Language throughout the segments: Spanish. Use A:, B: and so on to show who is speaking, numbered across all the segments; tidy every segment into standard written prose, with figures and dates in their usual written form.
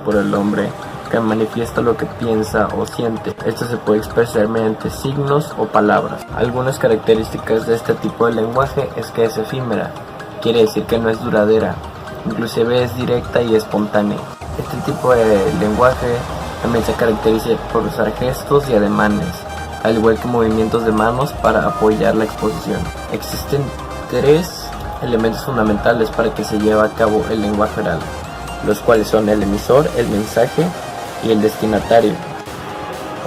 A: por el hombre, que manifiesta lo que piensa o siente. Esto se puede expresar mediante signos o palabras. Algunas características de este tipo de lenguaje es que es efímera, quiere decir que no es duradera, inclusive es directa y espontánea. Este tipo de lenguaje también se caracteriza por usar gestos y ademanes, al igual que movimientos de manos para apoyar la exposición. Existen 3 elementos fundamentales para que se lleve a cabo el lenguaje oral, los cuales son el emisor, el mensaje y el destinatario.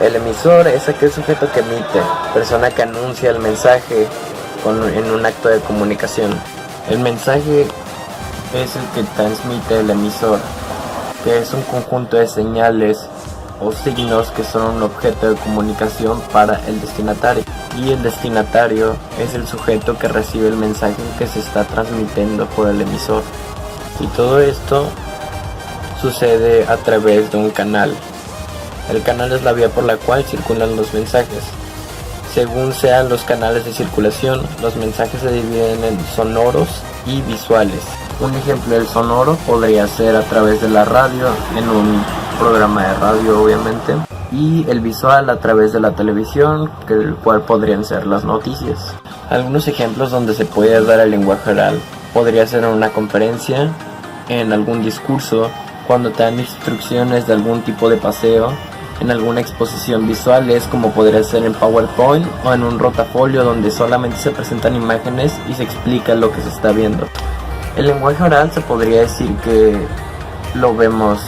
A: El emisor es aquel sujeto que emite, persona que anuncia el mensaje en un acto de comunicación. El mensaje es el que transmite el emisor, que es un conjunto de señales o signos que son un objeto de comunicación para el destinatario. Y el destinatario es el sujeto que recibe el mensaje que se está transmitiendo por el emisor. Y todo esto sucede a través de un canal. El canal es la vía por la cual circulan los mensajes. Según sean los canales de circulación, los mensajes se dividen en sonoros y visuales. Un ejemplo del sonoro podría ser a través de la radio, en un programa de radio obviamente, y el visual a través de la televisión, el cual podrían ser las noticias. Algunos ejemplos donde se puede dar el lenguaje oral podría ser en una conferencia, en algún discurso, cuando te dan instrucciones de algún tipo de paseo, en alguna exposición visuales como podría ser en PowerPoint o en un rotafolio donde solamente se presentan imágenes y se explica lo que se está viendo. El lenguaje oral se podría decir que lo vemos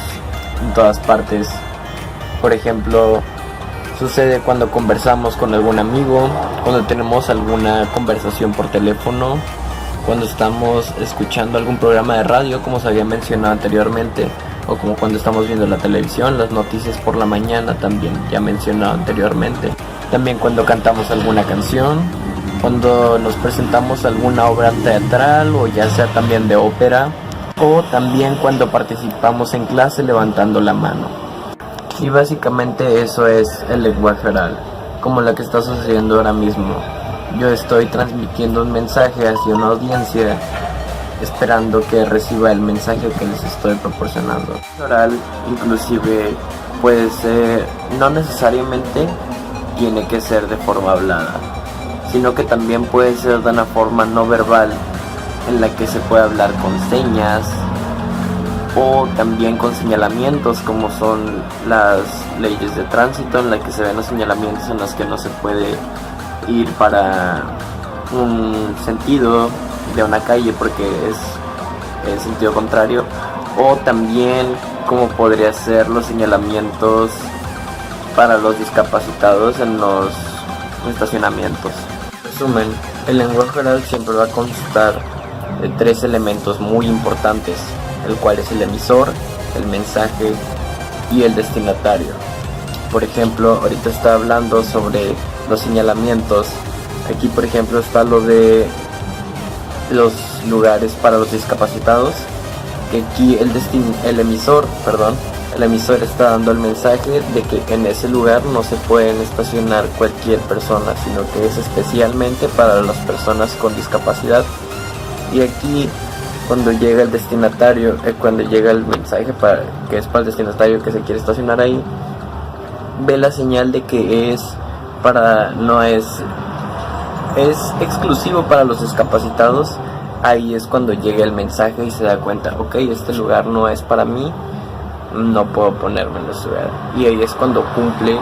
A: en todas partes. Por ejemplo, sucede cuando conversamos con algún amigo, cuando tenemos alguna conversación por teléfono, cuando estamos escuchando algún programa de radio, como se había mencionado anteriormente, o como cuando estamos viendo la televisión, las noticias por la mañana también ya mencionado anteriormente. También cuando cantamos alguna canción, cuando nos presentamos alguna obra teatral o ya sea también de ópera, o también cuando participamos en clase levantando la mano. Y básicamente eso es el lenguaje oral, como la que está sucediendo ahora mismo. Yo estoy transmitiendo un mensaje hacia una audiencia, esperando que reciba el mensaje que les estoy proporcionando. El oral inclusive puede ser, no necesariamente tiene que ser de forma hablada, sino que también puede ser de una forma no verbal, en la que se puede hablar con señas o también con señalamientos, como son las leyes de tránsito, en la que se ven los señalamientos en los que no se puede ir para un sentido de una calle porque es el sentido contrario, o también como podría ser los señalamientos para los discapacitados en los estacionamientos. En resumen, el lenguaje oral siempre va a constar de 3 elementos muy importantes, el cual es el emisor, el mensaje y el destinatario. Por ejemplo, ahorita está hablando sobre los señalamientos. Aquí por ejemplo está lo de los lugares para los discapacitados, que aquí el emisor está dando el mensaje de que en ese lugar no se pueden estacionar cualquier persona, sino que es especialmente para las personas con discapacidad. Y aquí cuando llega el destinatario, cuando llega el mensaje que es para el destinatario que se quiere estacionar ahí, ve la señal de que es exclusivo para los discapacitados. Ahí es cuando llega el mensaje y se da cuenta, ok, este lugar no es para mí, no puedo ponerme en ese lugar. Y ahí es cuando cumple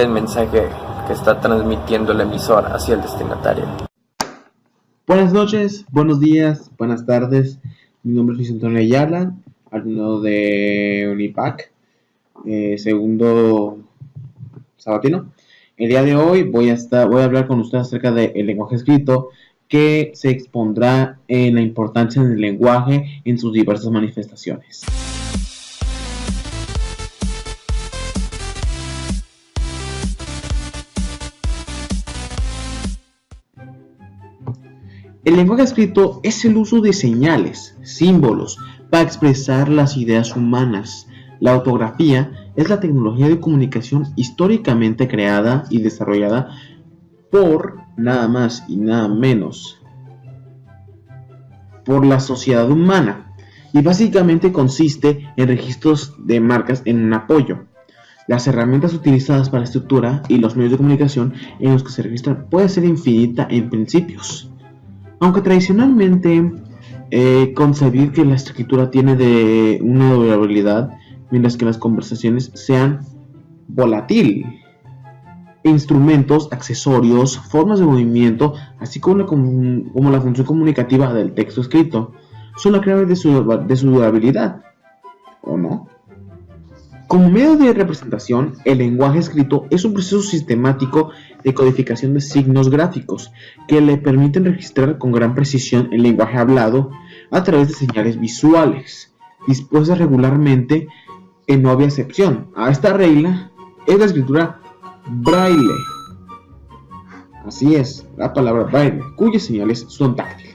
A: el mensaje que está transmitiendo el emisor hacia el destinatario.
B: Buenas noches, buenos días, buenas tardes. Mi nombre es Luis Antonio Ayala, alumno de Unipac, segundo sabatino. El día de hoy voy a hablar con ustedes acerca del lenguaje escrito, que se expondrá en la importancia del lenguaje en sus diversas manifestaciones. El lenguaje escrito es el uso de señales, símbolos, para expresar las ideas humanas. La ortografía es la tecnología de comunicación históricamente creada y desarrollada por nada más y nada menos por la sociedad humana y básicamente consiste en registros de marcas en un apoyo. Las herramientas utilizadas para la estructura y los medios de comunicación en los que se registran puede ser infinita en principios. Aunque tradicionalmente concebir que la escritura tiene de una durabilidad, mientras que las conversaciones sean volátil. Instrumentos, accesorios, formas de movimiento, así como la función comunicativa del texto escrito, son la clave de su durabilidad, ¿o no? Como medio de representación, el lenguaje escrito es un proceso sistemático de codificación de signos gráficos que le permiten registrar con gran precisión el lenguaje hablado a través de señales visuales, dispuestas regularmente en no había excepción. A esta regla es la escritura braille. Así es, la palabra braille, cuyas señales son táctiles.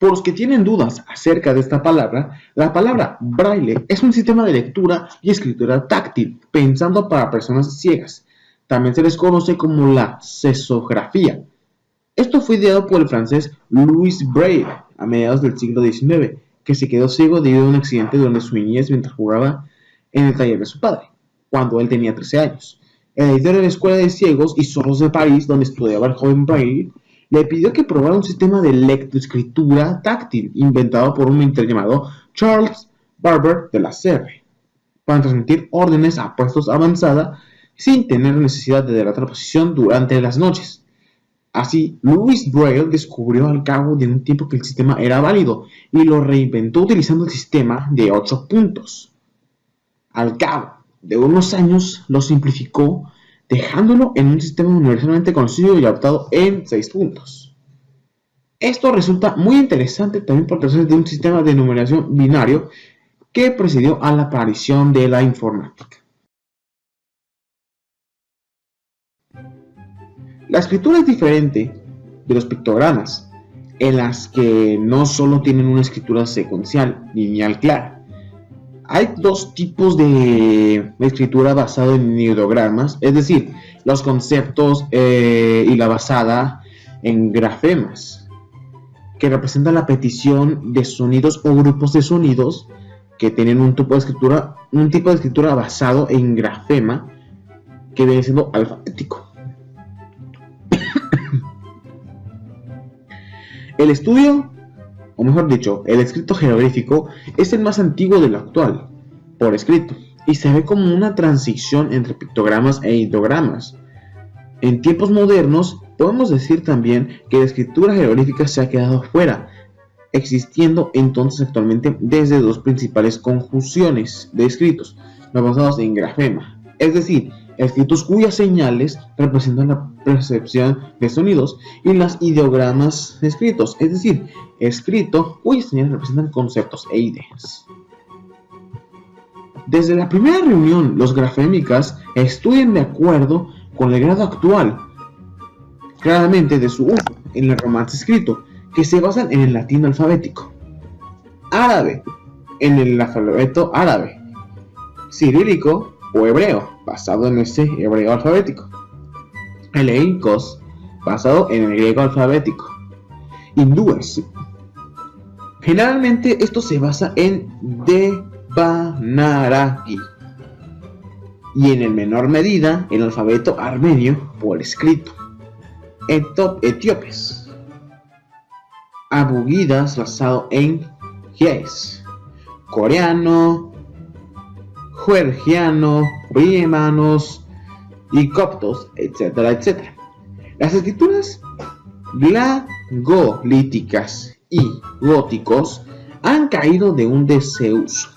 B: Por los que tienen dudas acerca de esta palabra, la palabra braille es un sistema de lectura y escritura táctil, pensando para personas ciegas. También se les conoce como la sesografía. Esto fue ideado por el francés Louis Braille a mediados del siglo XIX, que se quedó ciego debido a un accidente durante su niñez mientras jugaba en el taller de su padre, cuando él tenía 13 años. El editor de la Escuela de Ciegos y Sordos de París, donde estudiaba el joven Braille, le pidió que probara un sistema de lectoescritura táctil inventado por un militar llamado Charles Barber de la Serre, para transmitir órdenes a puestos avanzada sin tener necesidad de delatar posición durante las noches. Así, Louis Braille descubrió al cabo de un tiempo que el sistema era válido y lo reinventó utilizando el sistema de 8 puntos. Al cabo de unos años lo simplificó, dejándolo en un sistema universalmente conocido y adaptado en 6 puntos. Esto resulta muy interesante también por tratarse de un sistema de numeración binario que precedió a la aparición de la informática. La escritura es diferente de los pictogramas, en las que no solo tienen una escritura secuencial, lineal clara. Hay dos tipos de escritura basada en ideogramas, es decir, los conceptos y la basada en grafemas, que representan la petición de sonidos o grupos de sonidos que tienen un tipo de escritura basado en grafema, que viene siendo alfabético. El estudio, o mejor dicho, el escrito jeroglífico es el más antiguo de lo actual, por escrito, y se ve como una transición entre pictogramas e ideogramas. En tiempos modernos, podemos decir también que la escritura jeroglífica se ha quedado fuera, existiendo entonces actualmente desde dos principales conjunciones de escritos, los basados en grafema, es decir, escritos cuyas señales representan la percepción de sonidos, y las ideogramas escritos, es decir, escrito cuyas señales representan conceptos e ideas. Desde la primera reunión, los grafémicas estudian de acuerdo con el grado actual, claramente de su uso en el romance escrito, que se basan en el latín alfabético, árabe, en el alfabeto árabe, cirílico o hebreo, basado en ese hebreo alfabético, eleicos, basado en el griego alfabético, hindúes. Generalmente esto se basa en Devanagari y en menor medida en el alfabeto armenio por escrito, etíopes, abugidas basado en ge'ez, coreano, georgiano, birmanos y coptos, etcétera, etcétera. Las escrituras glagolíticas y góticos han caído de un desuso.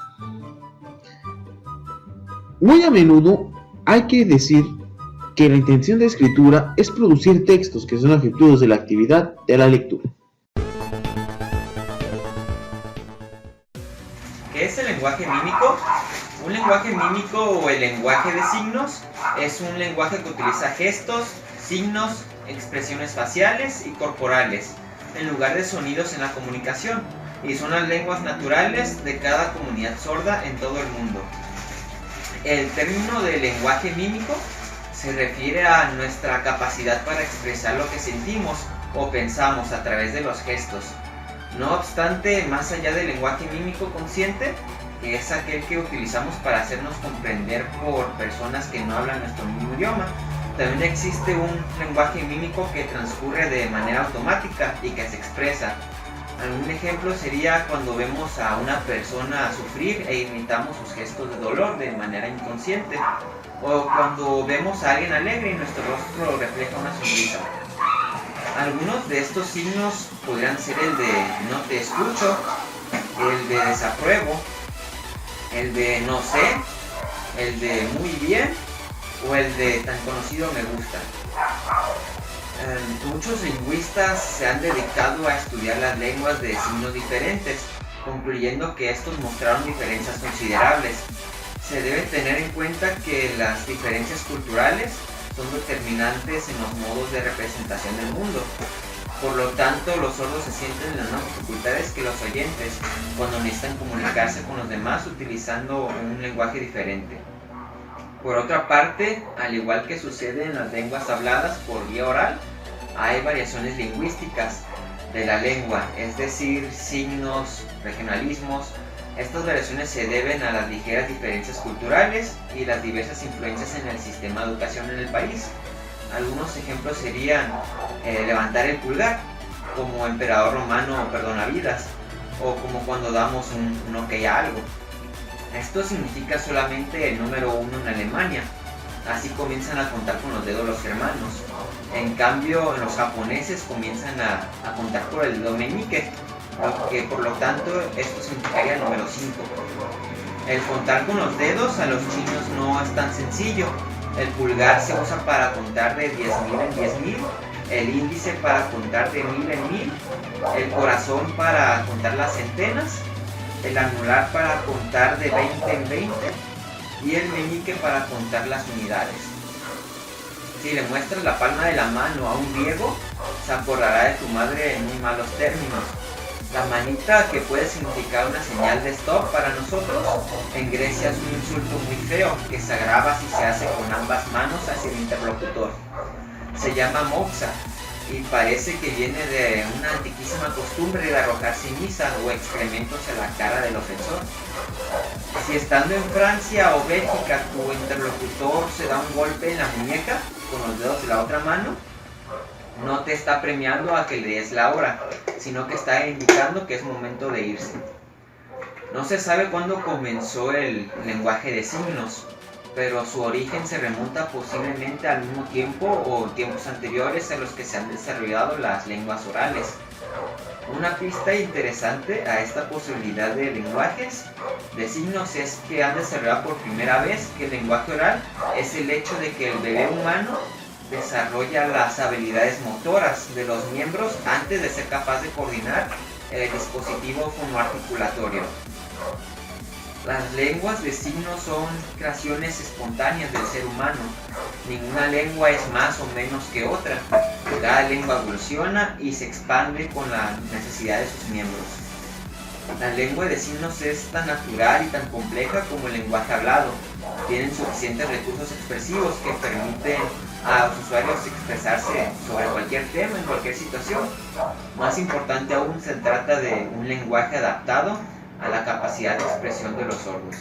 B: Muy a menudo hay que decir que la intención de escritura es producir textos que son efectuados de la actividad de la lectura.
C: ¿Qué es el lenguaje mímico? Un lenguaje mímico o el lenguaje de signos es un lenguaje que utiliza gestos, signos, expresiones faciales y corporales en lugar de sonidos en la comunicación, y son las lenguas naturales de cada comunidad sorda en todo el mundo. El término de lenguaje mímico Se refiere a nuestra capacidad para expresar lo que sentimos o pensamos a través de los gestos. No obstante, más allá del lenguaje mímico consciente, que es aquel que utilizamos para hacernos comprender por personas que no hablan nuestro mismo idioma, también existe un lenguaje mímico que transcurre de manera automática y que se expresa. Algún ejemplo sería cuando vemos a una persona sufrir e imitamos sus gestos de dolor de manera inconsciente, o cuando vemos a alguien alegre y nuestro rostro refleja una sonrisa. Algunos de estos signos podrían ser el de no te escucho, el de desapruebo, el de no sé, el de muy bien o el de tan conocido me gusta. Muchos lingüistas se han dedicado a estudiar las lenguas de signos diferentes, concluyendo que estos mostraron diferencias considerables. Se debe tener en cuenta que las diferencias culturales son determinantes en los modos de representación del mundo. Por lo tanto, los sordos se sienten en las mismas dificultades que los oyentes cuando necesitan comunicarse con los demás utilizando un lenguaje diferente. Por otra parte, al igual que sucede en las lenguas habladas por vía oral, hay variaciones lingüísticas de la lengua, es decir, signos, regionalismos. Estas variaciones se deben a las ligeras diferencias culturales y las diversas influencias en el sistema de educación en el país. Algunos ejemplos serían levantar el pulgar, como emperador romano perdona vidas, o como cuando damos un ok a algo. Esto significa solamente el número 1 en Alemania. Así comienzan a contar con los dedos los germanos. En cambio, los japoneses comienzan a contar por el dedo meñique, que por lo tanto esto significaría el número 5. El contar con los dedos a los chinos no es tan sencillo. El pulgar se usa para contar de 10.000 en 10.000, el índice para contar de 1.000 en 1.000, el corazón para contar las centenas, el anular para contar de 20 en 20 y el meñique para contar las unidades. Si le muestras la palma de la mano a un griego, se acordará de tu madre en muy malos términos. La manita, que puede significar una señal de stop para nosotros, en Grecia es un insulto muy feo que se agrava si se hace con ambas manos hacia el interlocutor. Se llama moxa y parece que viene de una antiquísima costumbre de arrojar ceniza o excrementos en la cara del ofensor. Si estando en Francia o Bélgica tu interlocutor se da un golpe en la muñeca con los dedos de la otra mano, no te está premiando a que le des la hora, sino que está indicando que es momento de irse. No se sabe cuándo comenzó el lenguaje de signos, pero su origen se remonta posiblemente al mismo tiempo o tiempos anteriores a los que se han desarrollado las lenguas orales. Una pista interesante a esta posibilidad de lenguajes de signos es que han desarrollado por primera vez que el lenguaje oral es el hecho de que el bebé humano desarrolla las habilidades motoras de los miembros antes de ser capaz de coordinar el dispositivo fonoarticulatorio. Las lenguas de signos son creaciones espontáneas del ser humano. Ninguna lengua es más o menos que otra. Cada lengua evoluciona y se expande con la necesidad de sus miembros. La lengua de signos es tan natural y tan compleja como el lenguaje hablado. Tienen suficientes recursos expresivos que permiten a los usuarios expresarse sobre cualquier tema, en cualquier situación. Más importante aún, se trata de un lenguaje adaptado a la capacidad de expresión de los sordos.